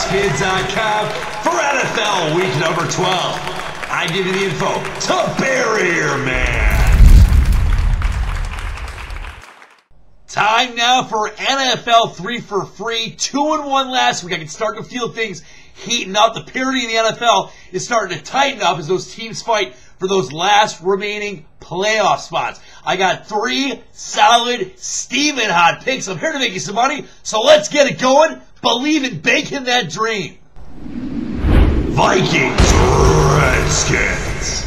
DallasKid.com for NFL Week number 12. I give you the info to Barrier Man. Time now for NFL 3 for Free. 2-1 last week. I can start to feel things heating up. The parity in the NFL is starting to tighten up as those teams fight for those last remaining playoff spots. I got 3 solid steaming hot picks. I'm here to make you some money, so let's get it going. Believe in baking that dream. Vikings, Redskins.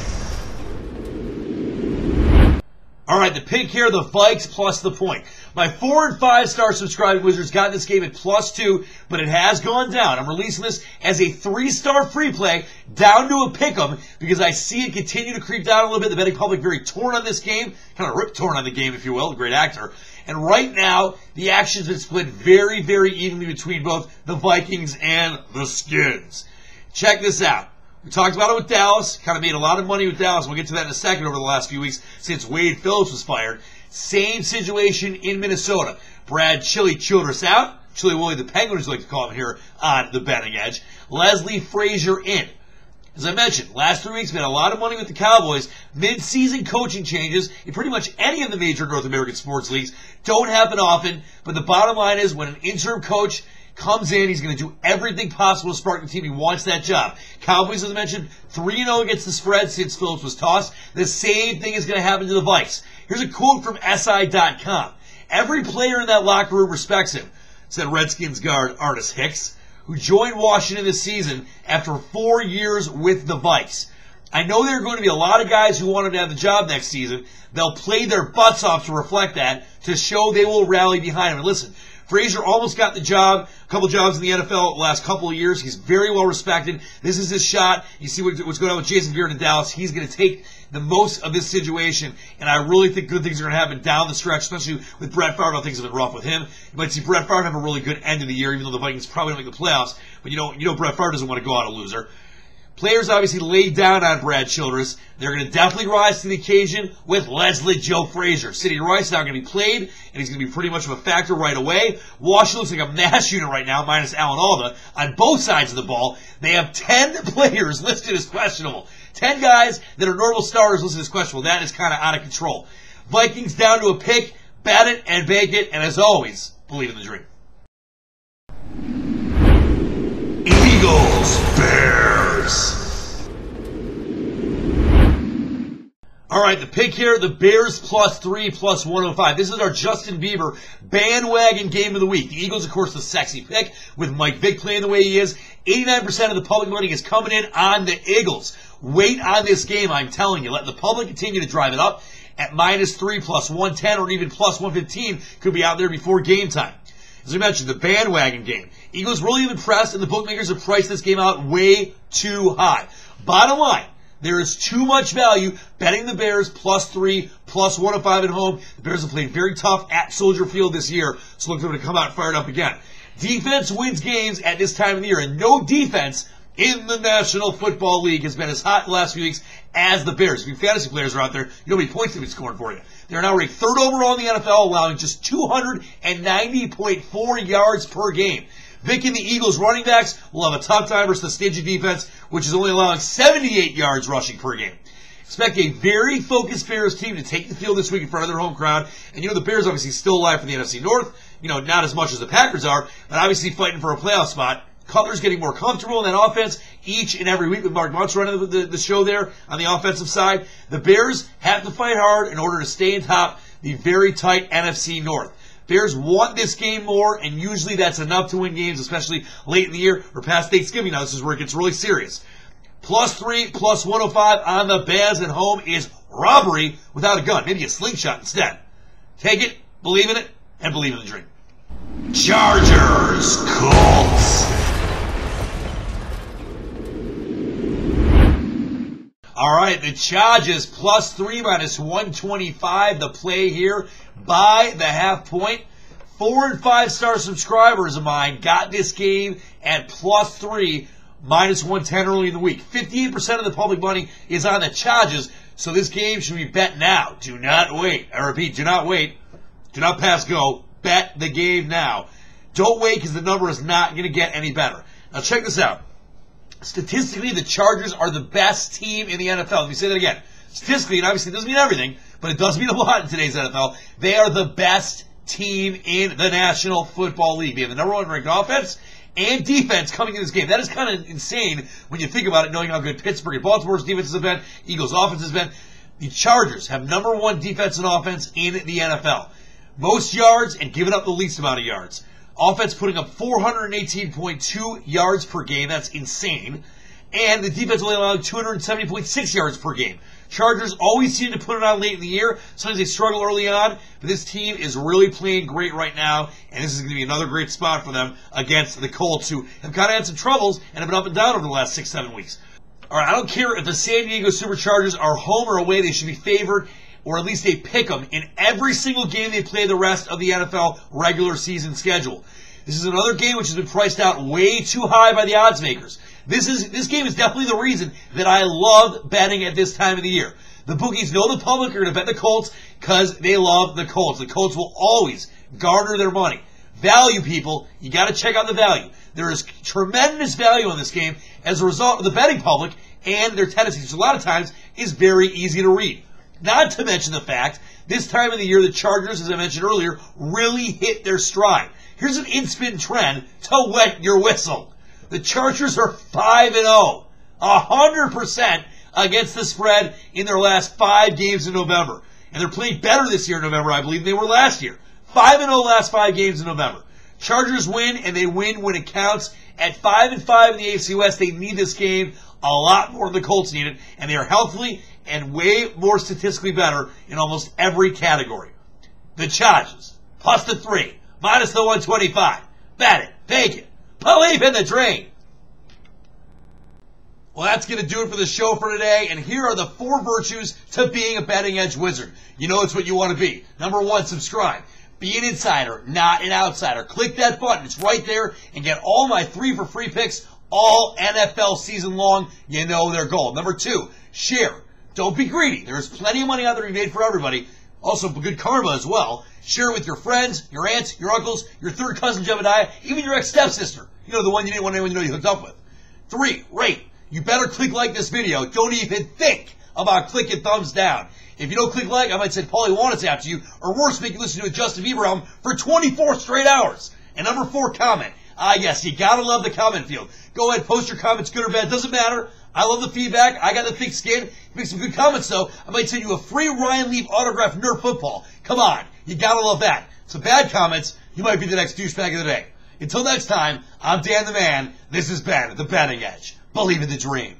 All right, the pick here, the Vikes plus the point. My 4- and 5-star subscribing Wizards got this game at +2, but it has gone down. I'm releasing this as a 3-star free play down to a pick'em because I see it continue to creep down a little bit. The betting public very torn on this game, kind of rip torn on the game, if you will. A great actor. And right now, the action's been split very, very evenly between both the Vikings and the Skins. Check this out. We talked about it with Dallas, kind of made a lot of money with Dallas. We'll get to that in a second over the last few weeks since Wade Phillips was fired. Same situation in Minnesota. Brad Childress out. Chili Willie the Penguin, as you like to call him here on the betting edge. Leslie Frazier in. As I mentioned, last 3 weeks, we had a lot of money with the Cowboys. Mid-season coaching changes in pretty much any of the major North American sports leagues don't happen often, but the bottom line is when an interim coach comes in, he's going to do everything possible to spark the team. He wants that job. Cowboys, as I mentioned, 3-0 against the spread since Phillips was tossed. The same thing is going to happen to the Vikes. Here's a quote from SI.com. Every player in that locker room respects him, said Redskins guard Artis Hicks, who joined Washington this season after 4 years with the Vikes. I know there are going to be a lot of guys who want him to have the job next season. They'll play their butts off to reflect that, to show they will rally behind him. And listen, Frazier almost got the job, a couple jobs in the NFL the last couple of years. He's very well respected. This is his shot. You see what's going on with Jason Garrett in Dallas. He's going to take the most of this situation, and I really think good things are going to happen down the stretch, especially with Brett Favre. Things have been rough with him. You might see Brett Favre have a really good end of the year, even though the Vikings probably don't make the playoffs. But you know Brett Favre doesn't want to go out a loser. Players obviously laid down on Brad Childress. They're going to definitely rise to the occasion with Leslie Joe Frazier. Sidney Rice now going to be played, and he's going to be pretty much of a factor right away. Washington looks like a mass unit right now, minus Alan Alda, on both sides of the ball. They have 10 players listed as questionable. 10 guys that are normal starters listed as questionable. That is kind of out of control. Vikings down to a pick. Bet it and bake it, and as always, believe in the dream. Eagles, Bears. All right, the pick here, the Bears +3, +105. This is our Justin Bieber bandwagon game of the week. The Eagles, of course, the sexy pick with Mike Vick playing the way he is. 89% of the public money is coming in on the Eagles. Wait on this game, I'm telling you. Let the public continue to drive it up at -3, +110, or even +115 could be out there before game time. As we mentioned, the bandwagon game. Eagles really impressed, and the bookmakers have priced this game out way too high. Bottom line, there is too much value betting the Bears +3, +105 at home. The Bears have played very tough at Soldier Field this year, so look for them to come out fired up again. Defense wins games at this time of the year, and no defense in the National Football League has been as hot the last few weeks as the Bears. If you fantasy players are out there, you know how many points they've been scoring for you. They're now ranked 3rd overall in the NFL, allowing just 290.4 yards per game. Vick and the Eagles running backs will have a tough time versus the stingy defense, which is only allowing 78 yards rushing per game. Expect a very focused Bears team to take the field this week in front of their home crowd. And the Bears obviously still alive for the NFC North. Not as much as the Packers are, but obviously fighting for a playoff spot. Cutler's getting more comfortable in that offense each and every week with Mark Munch running the show there on the offensive side. The Bears have to fight hard in order to stay in top the very tight NFC North. Bears want this game more, and usually that's enough to win games, especially late in the year or past Thanksgiving. Now, this is where it gets really serious. +3, +105 on the Bears at home is robbery without a gun. Maybe a slingshot instead. Take it, believe in it, and believe in the dream. Chargers, Colts. All right, the Chargers +3, -125. The play here by the half point. 4- and 5-star subscribers of mine got this game at +3, -110 early in the week. 58% of the public money is on the Chargers, so this game should be bet now. Do not wait. I repeat, do not wait. Do not pass go. Bet the game now. Don't wait because the number is not going to get any better. Now check this out. Statistically, the Chargers are the best team in the NFL. Let me say that again. Statistically, and obviously it doesn't mean everything, but it does mean a lot in today's NFL. They are the best team in the National Football League. They have the number one ranked offense and defense coming in this game. That is kind of insane when you think about it, knowing how good Pittsburgh and Baltimore's defenses have been, Eagles' offense has been. The Chargers have number one defense and offense in the NFL. Most yards and giving up the least amount of yards. Offense putting up 418.2 yards per game. That's insane. And the defense only allowing 270.6 yards per game. Chargers always seem to put it on late in the year. Sometimes they struggle early on. But this team is really playing great right now. And this is going to be another great spot for them against the Colts, who have kind of had some troubles and have been up and down over the last 6-7 weeks. All right, I don't care if the San Diego Superchargers are home or away. They should be favored, or at least they pick them in every single game they play the rest of the NFL regular season schedule. This is another game which has been priced out way too high by the odds makers. This game is definitely the reason that I love betting at this time of the year. The bookies know the public are going to bet the Colts because they love the Colts. The Colts will always garner their money. Value, people, you got to check out the value. There is tremendous value in this game as a result of the betting public and their tendencies, which a lot of times is very easy to read. Not to mention the fact, this time of the year, the Chargers, as I mentioned earlier, really hit their stride. Here's an in-spin trend to wet your whistle. The Chargers are 5-0, 100% against the spread in their last 5 games in November. And they're playing better this year in November, I believe, than they were last year. 5-0 last 5 games in November. Chargers win, and they win when it counts. At 5-5 in the AFC West, they need this game a lot more than the Colts need it, and they are healthily and way more statistically better in almost every category. The Chargers, plus the 3, minus the 125. Bet it, take it, believe in the dream. Well, that's going to do it for the show for today, and here are the 4 virtues to being a Betting Edge wizard. You know it's what you want to be. Number 1, subscribe. Be an insider, not an outsider. Click that button. It's right there, and get all my 3 for free picks all NFL season long. You know their goal. Number 2, share. Don't be greedy. There's plenty of money out there to be made for everybody. Also, good karma as well. Share it with your friends, your aunts, your uncles, your third cousin Jebediah, even your ex-stepsister. You know, the one you didn't want anyone to know you hooked up with. 3, rate. You better click like this video. Don't even think about clicking thumbs down. If you don't click like, I might send Paulie Wanitz after you, or worse, make you listen to a Justin Bieber album for 24 straight hours. And number 4, comment. Yes, you gotta love the comment field. Go ahead, post your comments, good or bad, doesn't matter. I love the feedback. I got the thick skin. Make some good comments, though. I might send you a free Ryan Leaf autographed Nerf football. Come on. You gotta love that. Some bad comments, you might be the next douchebag of the day. Until next time, I'm Dan the Man. This has been The Betting Edge. Believe in the dream.